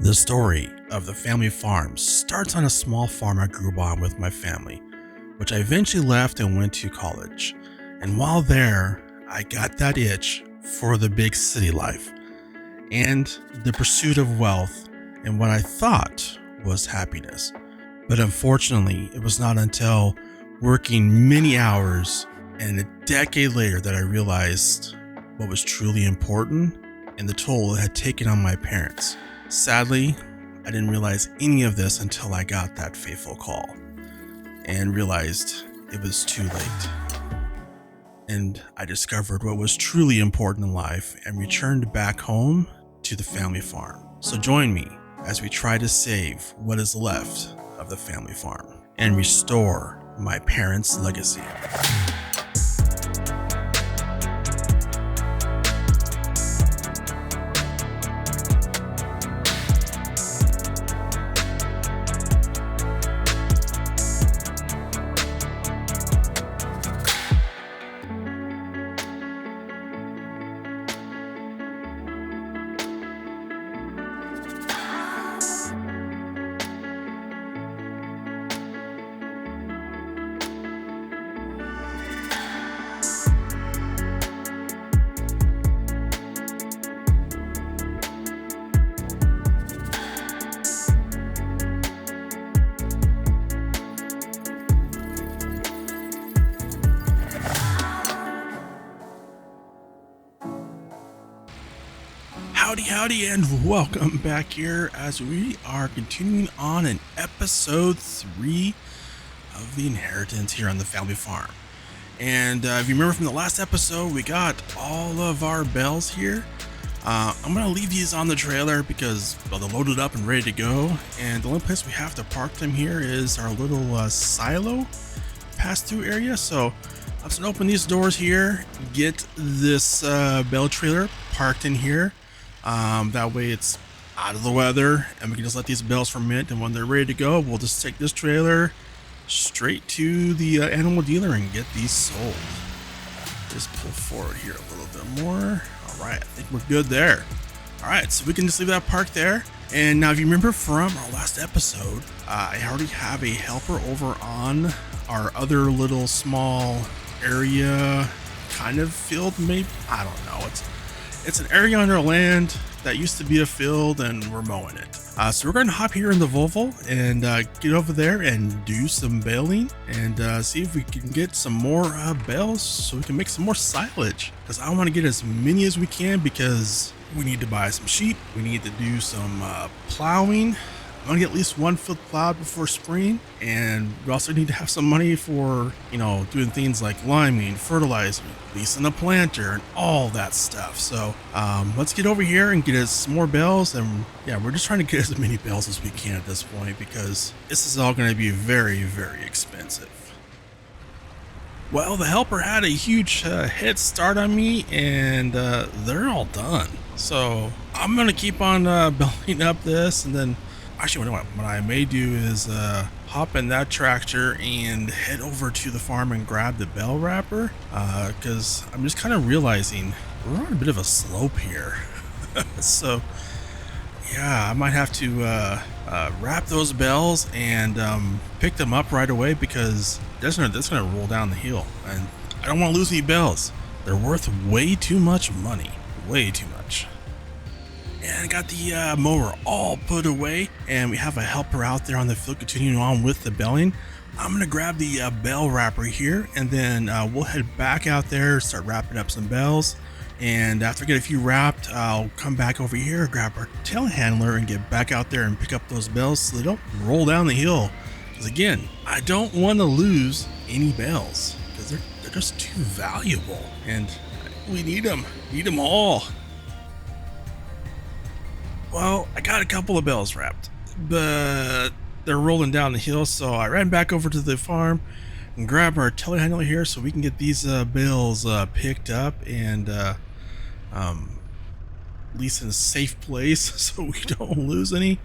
The story of the family farm starts on a small farm I grew up on with my family, which I eventually left and went to college. And while there, I got that itch for the big city life and the pursuit of wealth and what I thought was happiness. But unfortunately, it was not until working many hours and a decade later that I realized what was truly important and the toll it had taken on my parents. Sadly, I didn't realize any of this until I got that fateful call and realized it was too late. And I discovered what was truly important in life and returned back home to the family farm. So join me as we try to save what is left of the family farm and restore my parents' legacy. Howdy, and welcome back here as we are continuing on in episode 3 of the inheritance here on the family farm. And if you remember from the last episode, we got all of our bells here. I'm going to leave these on the trailer because they're loaded up and ready to go. And the only place we have to park them here is our little silo pass-through area. So I'm just going to open these doors here, get this bell trailer parked in here. That way it's out of the weather and we can just let these bells ferment, and when they're ready to go, we'll just take this trailer straight to the animal dealer and get these sold. Just pull forward here a little bit more. All right, I think we're good there. All right, so we can just leave that parked there. And now if you remember from our last episode, I already have a helper over on our other little small area kind of field, maybe, I don't know. It's an area on our land that used to be a field and we're mowing it. So we're going to hop here in the Volvo and get over there and do some baling and see if we can get some more bales so we can make some more silage. Because I want to get as many as we can because we need to buy some sheep. We need to do some plowing. I want to get at least one field plowed before spring, and we also need to have some money for, doing things like liming, fertilizing, leasing a planter, and all that stuff. So let's get over here and get us some more bales, and yeah, we're just trying to get as many bales as we can at this point because this is all going to be very, very expensive. Well, the helper had a huge head start on me, and they're all done. So I'm going to keep on building up this, and then actually, what I may do is hop in that tractor and head over to the farm and grab the bell wrapper because I'm just kind of realizing we're on a bit of a slope here. So yeah, I might have to wrap those bells and pick them up right away because that's gonna roll down the hill, and I don't want to lose any bells. They're worth way too much money, way too much. And I got the mower all put away, and we have a helper out there on the field continuing on with the belling. I'm going to grab the bell wrapper here, and then we'll head back out there, start wrapping up some bells. And after I get a few wrapped, I'll come back over here, grab our telehandler, and get back out there and pick up those bells so they don't roll down the hill. Because again, I don't want to lose any bells because they're just too valuable, and we need them all. Well, I got a couple of bells wrapped, but they're rolling down the hill, so I ran back over to the farm and grabbed our telehandler here so we can get these bells picked up and at least in a safe place so we don't lose any.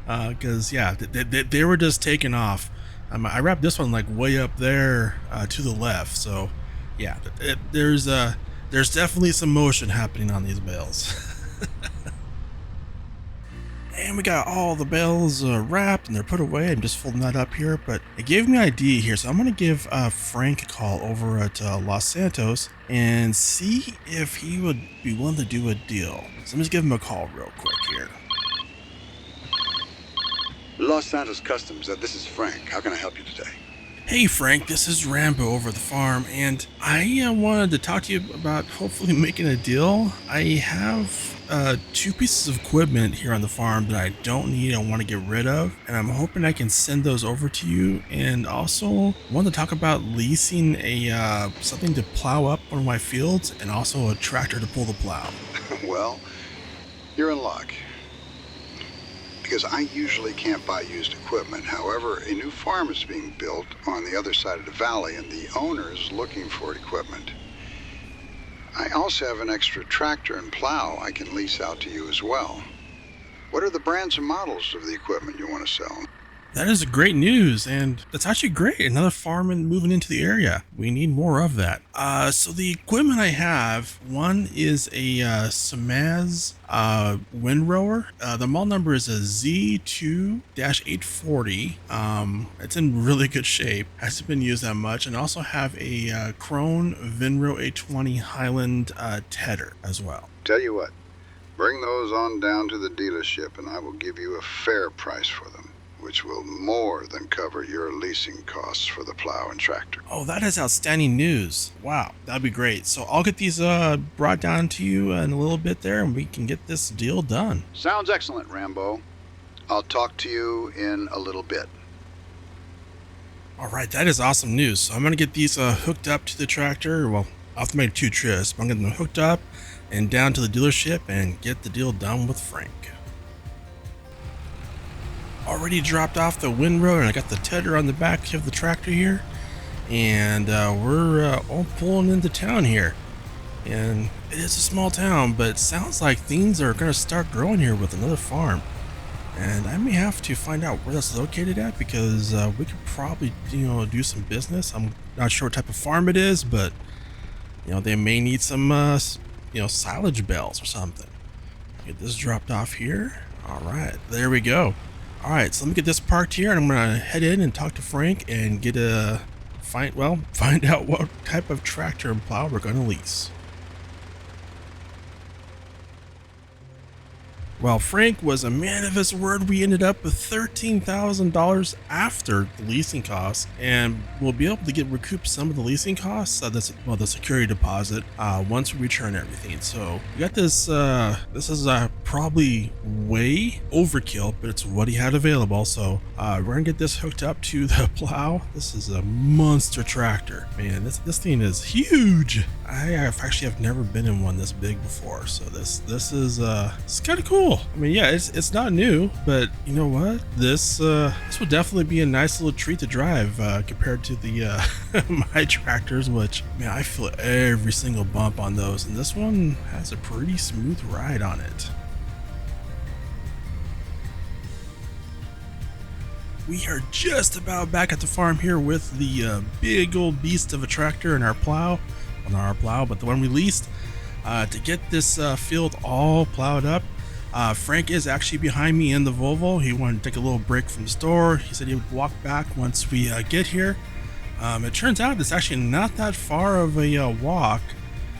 Because yeah, they were just taking off. I wrapped this one like way up there to the left, so yeah, there's definitely some motion happening on these bells. And we got all the bales wrapped and they're put away. I'm just folding that up here, but it gave me an idea here. So I'm going to give Frank a call over at Los Santos and see if he would be willing to do a deal. So I'm just give him a call real quick here. Los Santos Customs, this is Frank. How can I help you today? Hey Frank, this is Rambo over at the farm, and I wanted to talk to you about hopefully making a deal. I have 2 pieces of equipment here on the farm that I don't need and want to get rid of, and I'm hoping I can send those over to you. And also want to talk about leasing a something to plow up one of my fields, and also a tractor to pull the plow. Well, you're in luck. Because I usually can't buy used equipment. However, a new farm is being built on the other side of the valley, and the owner is looking for equipment. I also have an extra tractor and plow I can lease out to you as well. What are the brands and models of the equipment you want to sell? That is great news, and that's actually great. Another farm moving into the area. We need more of that. So the equipment I have, one is a Samaz windrower. The model number is a Z2-840. It's in really good shape. Hasn't been used that much. And also have a Krone Vinro 820 Highland tedder as well. Tell you what, bring those on down to the dealership and I will give you a fair price for them, which will more than cover your leasing costs for the plow and tractor. Oh, that is outstanding news. Wow, that'd be great. So I'll get these brought down to you in a little bit there, and we can get this deal done. Sounds excellent, Rambo. I'll talk to you in a little bit. All right, that is awesome news. So I'm going to get these hooked up to the tractor. Well, I'll have to make 2 trips, but I'm going to get them hooked up and down to the dealership and get the deal done with Frank. Already dropped off the windrow, and I got the tedder on the back of the tractor here, and we're all pulling into town here. And it is a small town, but it sounds like things are going to start growing here with another farm, and I may have to find out where that's located at, because we could probably do some business. I'm not sure what type of farm it is, but they may need some silage bales or something. Get this dropped off here. All right, there we go. All right, so let me get this parked here, and I'm gonna head in and talk to Frank and find out what type of tractor and plow we're gonna lease. Well, Frank was a man of his word. We ended up with $13,000 after the leasing costs, and we'll be able to recoup some of the leasing costs. The security deposit once we return everything. So we got this. This is probably way overkill, but it's what he had available. So we're gonna get this hooked up to the plow. This is a monster tractor, man. This thing is huge. I have never been in one this big before, so this is it's kind of cool. I mean, yeah, it's not new, but you know what? This would definitely be a nice little treat to drive compared to the my tractors, which, man, I feel every single bump on those, and this one has a pretty smooth ride on it. We are just about back at the farm here with the big old beast of a tractor and our plow. Well, not our plow, but the one we leased to get this field all plowed up. Frank is actually behind me in the Volvo. He wanted to take a little break from the store. He said he would walk back once we get here. It turns out it's actually not that far of a walk,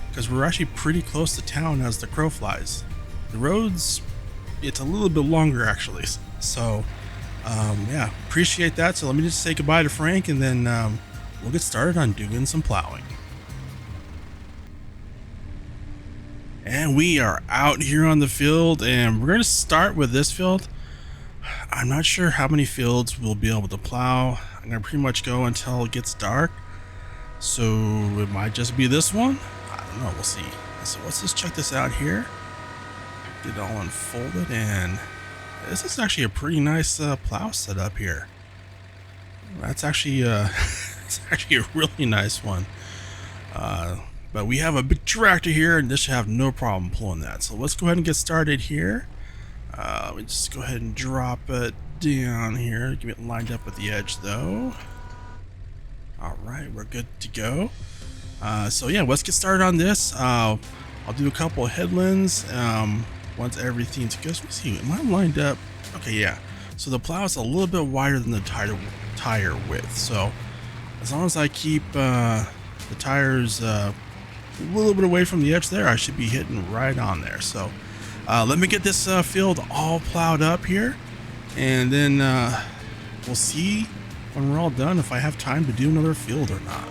because we're actually pretty close to town as the crow flies. The roads, it's a little bit longer actually. So yeah, appreciate that. So let me just say goodbye to Frank, and then we'll get started on doing some plowing. And we are out here on the field, and we're going to start with this field. I'm not sure how many fields we'll be able to plow. I'm going to pretty much go until it gets dark. So it might just be this one. I don't know. We'll see. So let's just check this out here. Get it all unfolded, and this is actually a pretty nice plow setup here. That's actually it's actually a really nice one. But we have a big tractor here, and this should have no problem pulling that. So let's go ahead and get started here. Let me just go ahead and drop it down here. Get it lined up with the edge, though. All right, we're good to go. So yeah, let's get started on this. I'll do a couple of headlands, once everything's good. Let's see, am I lined up? Okay, yeah. So the plow is a little bit wider than the tire width. So as long as I keep the tires a little bit away from the edge there, I should be hitting right on there. So let me get this field all plowed up here, and then we'll see when we're all done if I have time to do another field or not.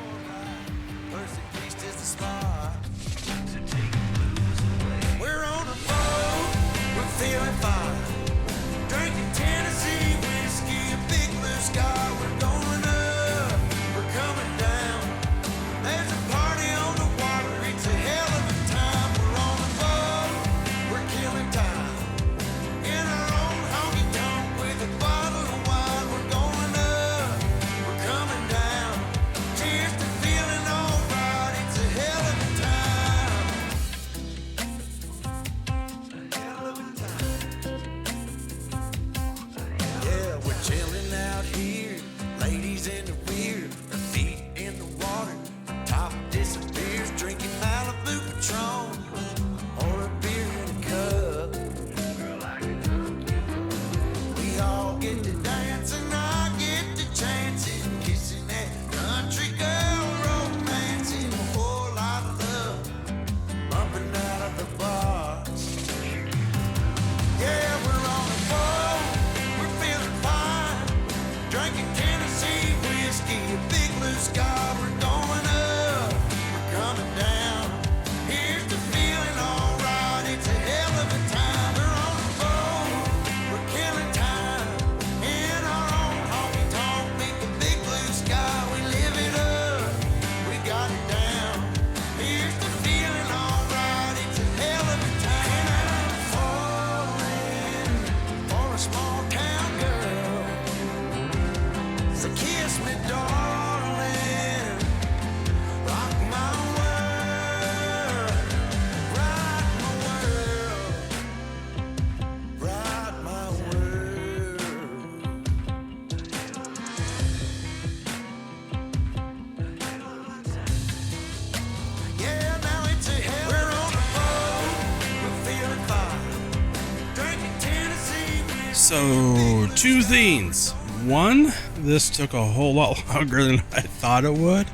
So, two things. One, this took a whole lot longer than I thought it would.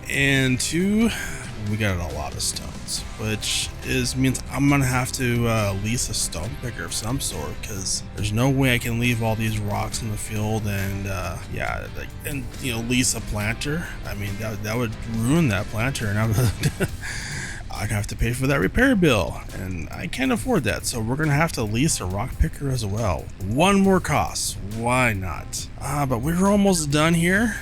And two, we got a lot of stones, which means I'm gonna have to lease a stone picker of some sort, because there's no way I can leave all these rocks in the field and lease a planter. I mean, that would ruin that planter, and I'd have to pay for that repair bill, and I can't afford that. So we're gonna have to lease a rock picker as well. One more cost, why not? But we're almost done here.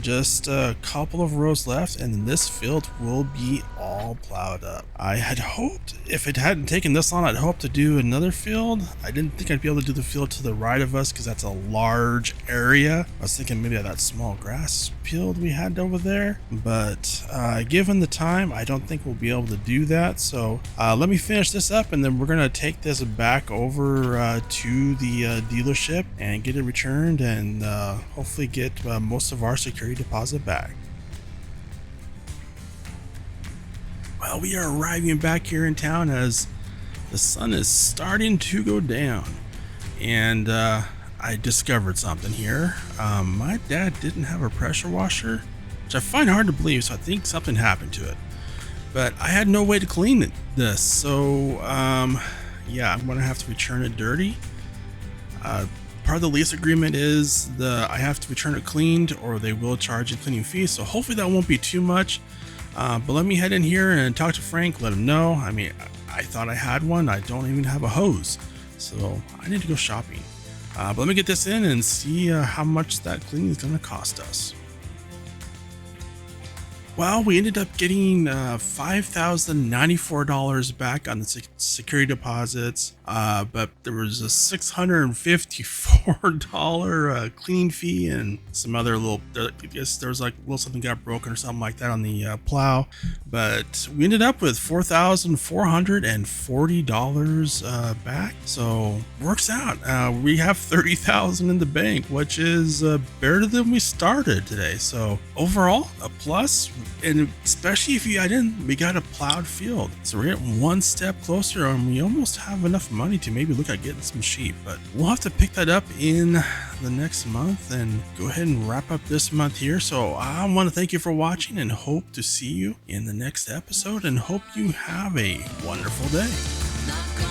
Just a couple of rows left, and this field will be all plowed up. I had hoped, if it hadn't taken this long, I'd hoped to do another field. I didn't think I'd be able to do the field to the right of us because that's a large area. I was thinking maybe that small grass field we had over there, but given the time, I don't think we'll be able to do that. So let me finish this up, and then we're gonna take this back over to the dealership and get it returned, and hopefully get most of our security deposit back. Well, we are arriving back here in town as the sun is starting to go down, and I discovered something here. My dad didn't have a pressure washer, which I find hard to believe, so I think something happened to it, but I had no way to clean this, so yeah, I'm gonna have to return it dirty. Part of the lease agreement is I have to return it cleaned, or they will charge a cleaning fee, so hopefully that won't be too much. But let me head in here and talk to Frank, let him know. I mean, I thought I had one. I don't even have a hose, so I need to go shopping. But let me get this in and see how much that cleaning is going to cost us. Well, we ended up getting $5,094 back on the security deposits, but there was a $654 cleaning fee and some other little, I guess there was like a little something got broken or something like that on the plow, but we ended up with $4,440 back, so works out. We have $30,000 in the bank, which is better than we started today, so overall a plus. And especially if you add in, we got a plowed field. So we're getting one step closer and we almost have enough money to maybe look at getting some sheep. But we'll have to pick that up in the next month and go ahead and wrap up this month here. So I want to thank you for watching and hope to see you in the next episode and hope you have a wonderful day.